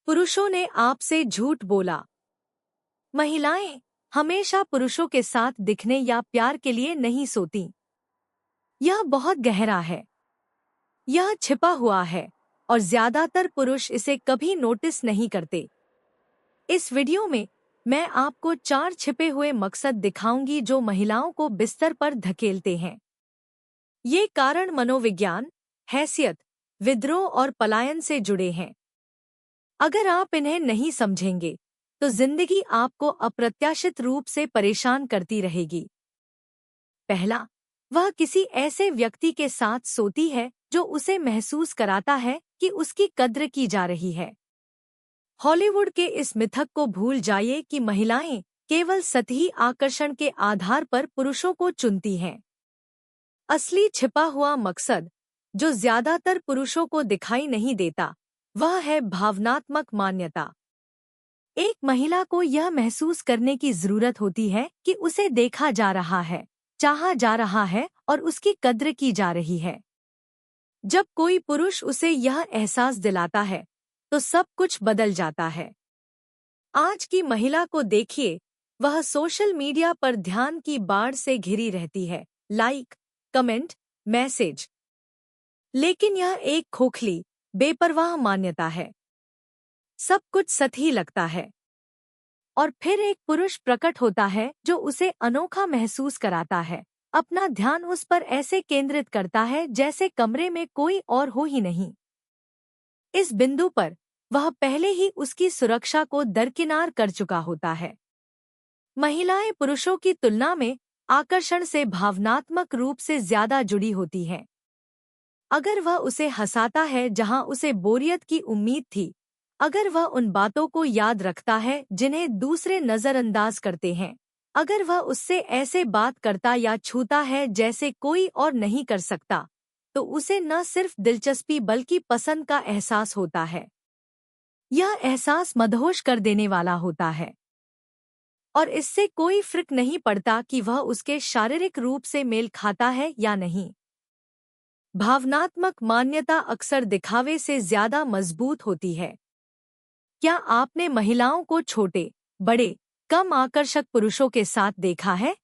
पुरुषों ने आपसे झूठ बोला। महिलाएं हमेशा पुरुषों के साथ दिखने या प्यार के लिए नहीं सोती। यह बहुत गहरा है। यह छिपा हुआ है और ज्यादातर पुरुष इसे कभी नोटिस नहीं करते। इस वीडियो में मैं आपको 4 छिपे हुए मकसद दिखाऊंगी जो महिलाओं को बिस्तर पर धकेलते हैं। ये कारण मनोविज्ञान, हैसियत, विद्रोह और पलायन से जुड़े हैं। अगर आप इन्हें नहीं समझेंगे तो जिंदगी आपको अप्रत्याशित रूप से परेशान करती रहेगी। पहला, वह किसी ऐसे व्यक्ति के साथ सोती है जो उसे महसूस कराता है कि उसकी कद्र की जा रही है। हॉलीवुड के इस मिथक को भूल जाइए कि महिलाएं केवल सतही आकर्षण के आधार पर पुरुषों को चुनती हैं। असली छिपा हुआ मकसद, जो ज्यादातर पुरुषों को दिखाई नहीं देता, वह है भावनात्मक मान्यता। एक महिला को यह महसूस करने की जरूरत होती है कि उसे देखा जा रहा है, चाहा जा रहा है और उसकी कद्र की जा रही है। जब कोई पुरुष उसे यह एहसास दिलाता है तो सब कुछ बदल जाता है। आज की महिला को देखिए, वह सोशल मीडिया पर ध्यान की बाढ़ से घिरी रहती है, लाइक, कमेंट, मैसेज। लेकिन यह एक खोखली, बेपरवाह मान्यता है। सब कुछ सतही लगता है। और फिर एक पुरुष प्रकट होता है जो उसे अनोखा महसूस कराता है, अपना ध्यान उस पर ऐसे केंद्रित करता है जैसे कमरे में कोई और हो ही नहीं। इस बिंदु पर वह पहले ही उसकी सुरक्षा को दरकिनार कर चुका होता है। महिलाएं पुरुषों की तुलना में आकर्षण से भावनात्मक रूप से ज्यादा जुड़ी होती हैं। अगर वह उसे हंसाता है जहां उसे बोरियत की उम्मीद थी, अगर वह उन बातों को याद रखता है जिन्हें दूसरे नजरअंदाज करते हैं, अगर वह उससे ऐसे बात करता या छूता है जैसे कोई और नहीं कर सकता, तो उसे न सिर्फ दिलचस्पी बल्कि पसंद का एहसास होता है। यह एहसास मदहोश कर देने वाला होता है और इससे कोई फर्क नहीं पड़ता कि वह उसके शारीरिक रूप से मेल खाता है या नहीं। भावनात्मक मान्यता अक्सर दिखावे से ज्यादा मजबूत होती है। क्या आपने महिलाओं को छोटे, बड़े, कम आकर्षक पुरुषों के साथ देखा है?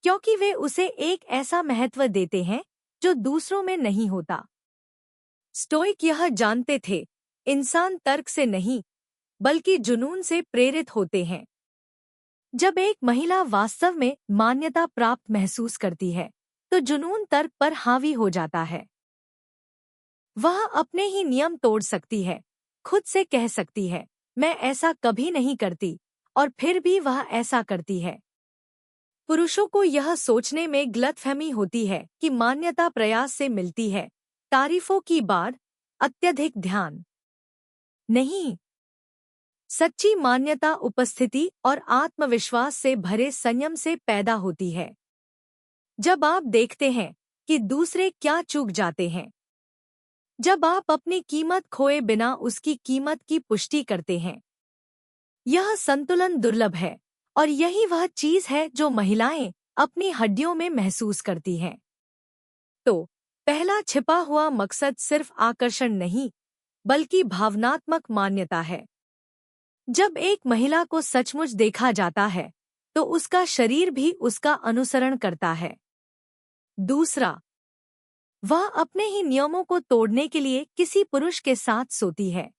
क्योंकि वे उसे एक ऐसा महत्व देते हैं जो दूसरों में नहीं होता। स्टोइक यह जानते थे, इंसान तर्क से नहीं, बल्कि जुनून से प्रेरित होते हैं। जब एक महिला वास्तव में मान्यता प्राप्त महसूस करती है, तो जुनून तर्क पर हावी हो जाता है। वह अपने ही नियम तोड़ सकती है, खुद से कह सकती है, मैं ऐसा कभी नहीं करती, और फिर भी वह ऐसा करती है। पुरुषों को यह सोचने में गलतफहमी होती है कि मान्यता प्रयास से मिलती है, तारीफों की बाढ़, अत्यधिक ध्यान। नहीं, सच्ची मान्यता उपस्थिति और आत्मविश्वास से भरे संयम से पैदा होती है। जब आप देखते हैं कि दूसरे क्या चूक जाते हैं, जब आप अपनी कीमत खोए बिना उसकी कीमत की पुष्टि करते हैं, यह संतुलन दुर्लभ है और यही वह चीज है जो महिलाएं अपनी हड्डियों में महसूस करती हैं। तो पहला छिपा हुआ मकसद सिर्फ आकर्षण नहीं, बल्कि भावनात्मक मान्यता है। जब एक महिला को सचमुच देखा जाता है, तो उसका शरीर भी उसका अनुसरण करता है। दूसरा, वह अपने ही नियमों को तोड़ने के लिए किसी पुरुष के साथ सोती है।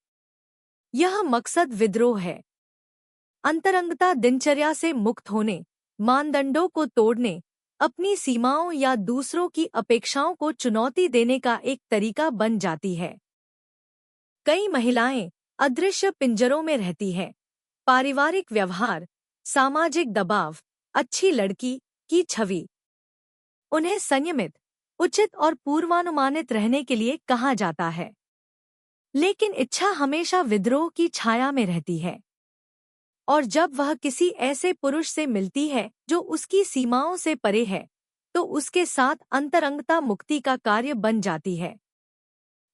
यह मकसद विद्रोह है। अंतरंगता दिनचर्या से मुक्त होने, मानदंडों को तोड़ने, अपनी सीमाओं या दूसरों की अपेक्षाओं को चुनौती देने का एक तरीका बन जाती है। कई महिलाएं अदृश्य पिंजरों में रहती हैं। पारिवारिक व्यवहार, सामाजिक दबाव, अच्छी लड़की की छवि। उन्हें संयमित, उचित और पूर्वानुमानित रहने के लिए कहा जाता है। लेकिन इच्छा हमेशा विद्रोह की छाया में रहती है। और जब वह किसी ऐसे पुरुष से मिलती है जो उसकी सीमाओं से परे है, तो उसके साथ अंतरंगता मुक्ति का कार्य बन जाती है।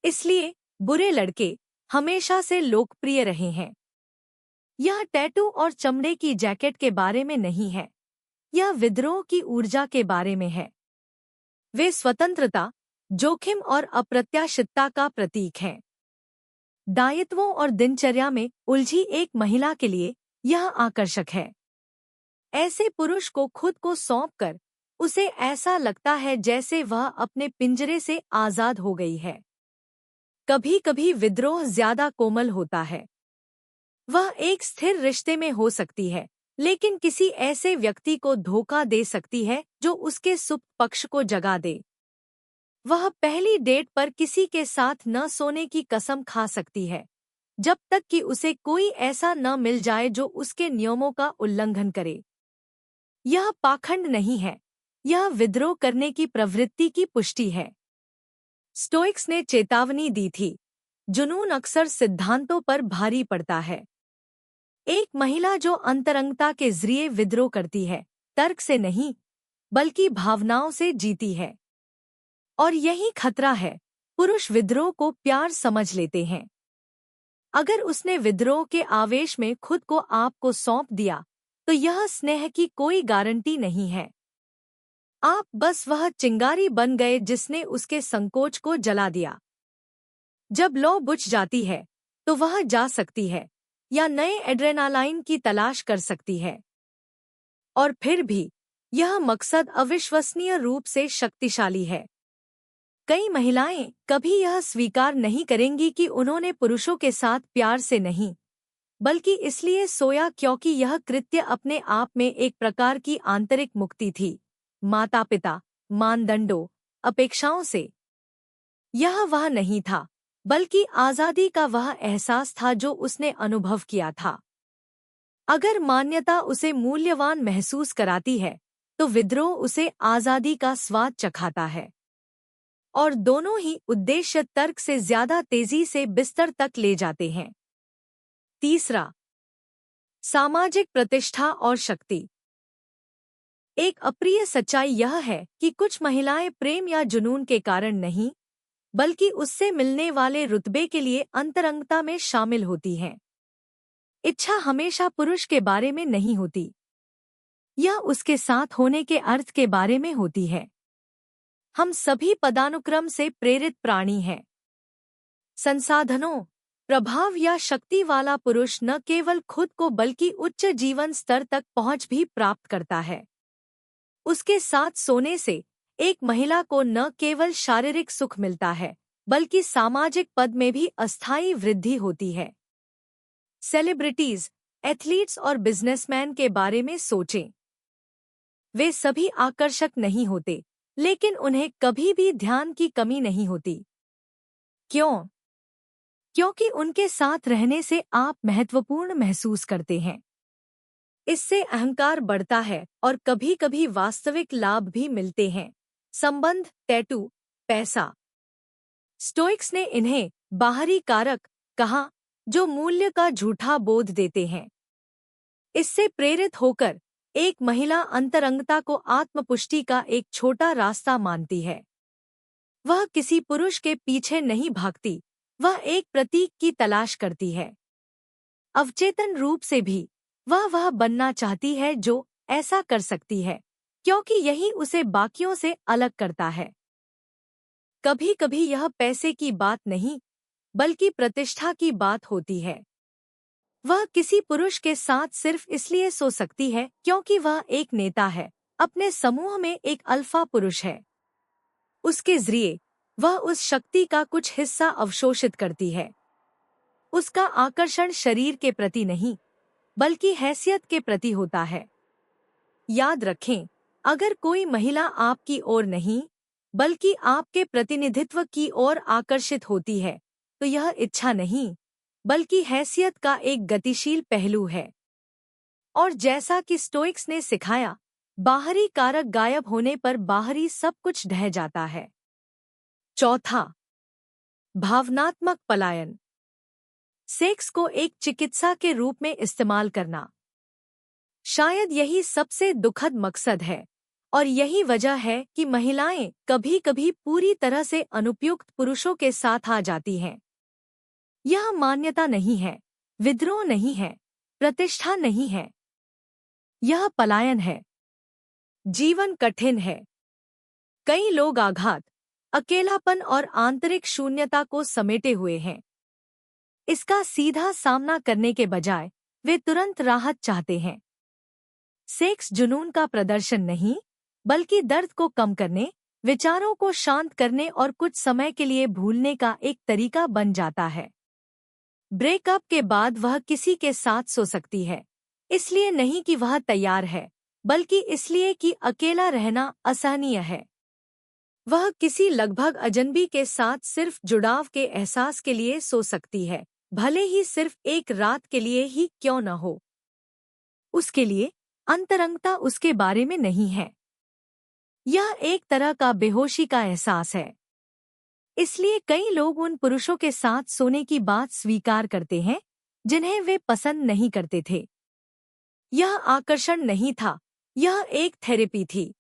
इसलिए बुरे लड़के हमेशा से लोकप्रिय रहे हैं। यह टैटू और चमड़े की जैकेट के बारे में नहीं है, यह विद्रोह की ऊर्जा के बारे में है। वे स्वतंत्रता, जोखिम और अप्रत्याशितता का प्रतीक हैं। दायित्वों और दिनचर्या में उलझी एक महिला के लिए यह आकर्षक है। ऐसे पुरुष को खुद को सौंपकर उसे ऐसा लगता है जैसे वह अपने पिंजरे से आजाद हो गई है। कभी कभी विद्रोह ज्यादा कोमल होता है। वह एक स्थिर रिश्ते में हो सकती है, लेकिन किसी ऐसे व्यक्ति को धोखा दे सकती है जो उसके सुप्त पक्ष को जगा दे। वह पहली डेट पर किसी के साथ न सोने की कसम खा सकती है, जब तक कि उसे कोई ऐसा न मिल जाए जो उसके नियमों का उल्लंघन करे। यह पाखंड नहीं है, यह विद्रोह करने की प्रवृत्ति की पुष्टि है। स्टोइक्स ने चेतावनी दी थी, जुनून अक्सर सिद्धांतों पर भारी पड़ता है। एक महिला जो अंतरंगता के जरिए विद्रोह करती है, तर्क से नहीं बल्कि भावनाओं से जीती है। और यही खतरा है, पुरुष विद्रोह को प्यार समझ लेते हैं। अगर उसने विद्रोह के आवेश में खुद को आपको सौंप दिया, तो यह स्नेह की कोई गारंटी नहीं है। आप बस वह चिंगारी बन गए जिसने उसके संकोच को जला दिया। जब लौ बुझ जाती है, तो वह जा सकती है या नए एड्रेनालाइन की तलाश कर सकती है। और फिर भी यह मकसद अविश्वसनीय रूप से शक्तिशाली है। कई महिलाएं कभी यह स्वीकार नहीं करेंगी कि उन्होंने पुरुषों के साथ प्यार से नहीं, बल्कि इसलिए सोया क्योंकि यह कृत्य अपने आप में एक प्रकार की आंतरिक मुक्ति थी, माता-पिता, मानदंडों, अपेक्षाओं से। यह वह नहीं था, बल्कि आज़ादी का वह एहसास था जो उसने अनुभव किया था। अगर मान्यता उसे मूल्यवान महसूस कराती है, तो विद्रोह उसे आज़ादी का स्वाद चखाता है। और दोनों ही उद्देश्य तर्क से ज्यादा तेजी से बिस्तर तक ले जाते हैं। तीसरा, सामाजिक प्रतिष्ठा और शक्ति। एक अप्रिय सच्चाई यह है कि कुछ महिलाएं प्रेम या जुनून के कारण नहीं, बल्कि उससे मिलने वाले रुतबे के लिए अंतरंगता में शामिल होती हैं। इच्छा हमेशा पुरुष के बारे में नहीं होती, यह उसके साथ होने के अर्थ के बारे में होती है। हम सभी पदानुक्रम से प्रेरित प्राणी हैं। संसाधनों, प्रभाव या शक्ति वाला पुरुष न केवल खुद को बल्कि उच्च जीवन स्तर तक पहुंच भी प्राप्त करता है। उसके साथ सोने से एक महिला को न केवल शारीरिक सुख मिलता है, बल्कि सामाजिक पद में भी अस्थायी वृद्धि होती है। सेलिब्रिटीज, एथलीट्स और बिजनेसमैन के बारे में सोचें। वे सभी आकर्षक नहीं होते, लेकिन उन्हें कभी भी ध्यान की कमी नहीं होती। क्यों? क्योंकि उनके साथ रहने से आप महत्वपूर्ण महसूस करते हैं। इससे अहंकार बढ़ता है और कभी-कभी वास्तविक लाभ भी मिलते हैं, संबंध, टैटू, पैसा। स्टोइक्स ने इन्हें बाहरी कारक कहा जो मूल्य का झूठा बोध देते हैं। इससे प्रेरित होकर एक महिला अंतरंगता को आत्मपुष्टि का एक छोटा रास्ता मानती है। वह किसी पुरुष के पीछे नहीं भागती, वह एक प्रतीक की तलाश करती है। अवचेतन रूप से भी वह बनना चाहती है जो ऐसा कर सकती है, क्योंकि यही उसे बाकियों से अलग करता है। कभी-कभी यह पैसे की बात नहीं, बल्कि प्रतिष्ठा की बात होती है। वह किसी पुरुष के साथ सिर्फ इसलिए सो सकती है क्योंकि वह एक नेता है, अपने समूह में एक अल्फा पुरुष है। उसके जरिए वह उस शक्ति का कुछ हिस्सा अवशोषित करती है। उसका आकर्षण शरीर के प्रति नहीं, बल्कि हैसियत के प्रति होता है। याद रखें, अगर कोई महिला आपकी ओर नहीं, बल्कि आपके प्रतिनिधित्व की ओर आकर्षित होती है, तो यह इच्छा नहीं, बल्कि हैसियत का एक गतिशील पहलू है। और जैसा कि स्टोइक्स ने सिखाया, बाहरी कारक गायब होने पर बाहरी सब कुछ ढह जाता है। चौथा, भावनात्मक पलायन। सेक्स को एक चिकित्सा के रूप में इस्तेमाल करना। शायद यही सबसे दुखद मकसद है, और यही वजह है कि महिलाएं कभी-कभी पूरी तरह से अनुपयुक्त पुरुषों के साथ आ जाती हैं। यह मान्यता नहीं है, विद्रोह नहीं है, प्रतिष्ठा नहीं है। यह पलायन है। जीवन कठिन है। कई लोग आघात, अकेलापन और आंतरिक शून्यता को समेटे हुए हैं। इसका सीधा सामना करने के बजाय वे तुरंत राहत चाहते हैं। सेक्स जुनून का प्रदर्शन नहीं, बल्कि दर्द को कम करने, विचारों को शांत करने और कुछ समय के लिए भूलने का एक तरीका बन जाता है। ब्रेकअप के बाद वह किसी के साथ सो सकती है, इसलिए नहीं कि वह तैयार है, बल्कि इसलिए कि अकेला रहना असहनीय है। वह किसी लगभग अजनबी के साथ सिर्फ जुड़ाव के एहसास के लिए सो सकती है, भले ही सिर्फ एक रात के लिए ही क्यों न हो। उसके लिए अंतरंगता उसके बारे में नहीं है। यह एक तरह का बेहोशी का एहसास है। इसलिए कई लोग उन पुरुषों के साथ सोने की बात स्वीकार करते हैं जिन्हें वे पसंद नहीं करते थे। यह आकर्षण नहीं था, यह एक थेरेपी थी।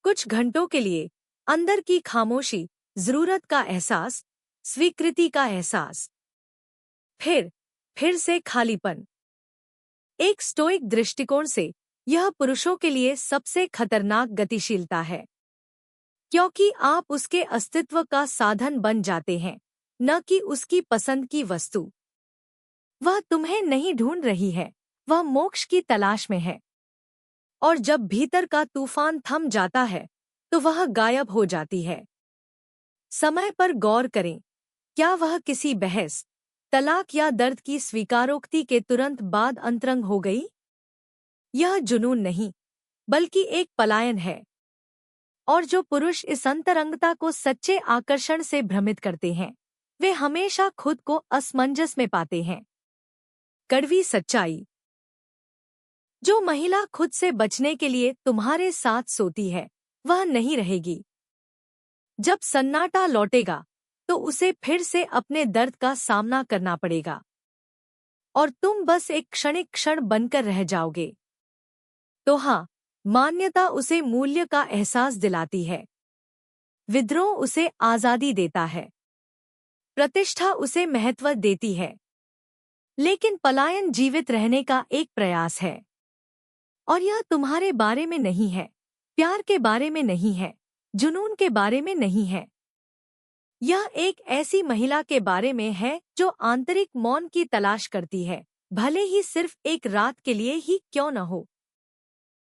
कुछ घंटों के लिए अंदर की खामोशी, जरूरत का एहसास, स्वीकृति का एहसास, फिर से खालीपन। एक स्टोइक दृष्टिकोण से यह पुरुषों के लिए सबसे खतरनाक गतिशीलता है, क्योंकि आप उसके अस्तित्व का साधन बन जाते हैं, न कि उसकी पसंद की वस्तु। वह तुम्हें नहीं ढूंढ रही है, वह मोक्ष की तलाश में है। और जब भीतर का तूफान थम जाता है तो वह गायब हो जाती है। समय पर गौर करें, क्या वह किसी बहस, तलाक या दर्द की स्वीकारोक्ति के तुरंत बाद अंतरंग हो गई? यह जुनून नहीं, बल्कि एक पलायन है। और जो पुरुष इस अंतरंगता को सच्चे आकर्षण से भ्रमित करते हैं, वे हमेशा खुद को असमंजस में पाते हैं। कड़वी सच्चाई। जो महिला खुद से बचने के लिए तुम्हारे साथ सोती है, वह नहीं रहेगी। जब सन्नाटा लौटेगा तो उसे फिर से अपने दर्द का सामना करना पड़ेगा और तुम बस एक क्षणिक क्षण बनकर रह जाओगे। तो हाँ, मान्यता उसे मूल्य का एहसास दिलाती है। विद्रोह उसे आजादी देता है। प्रतिष्ठा उसे महत्व देती है। लेकिन पलायन जीवित रहने का एक प्रयास है। और यह तुम्हारे बारे में नहीं है, प्यार के बारे में नहीं है, जुनून के बारे में नहीं है। यह एक ऐसी महिला के बारे में है जो आंतरिक मौन की तलाश करती है, भले ही सिर्फ एक रात के लिए ही क्यों न हो।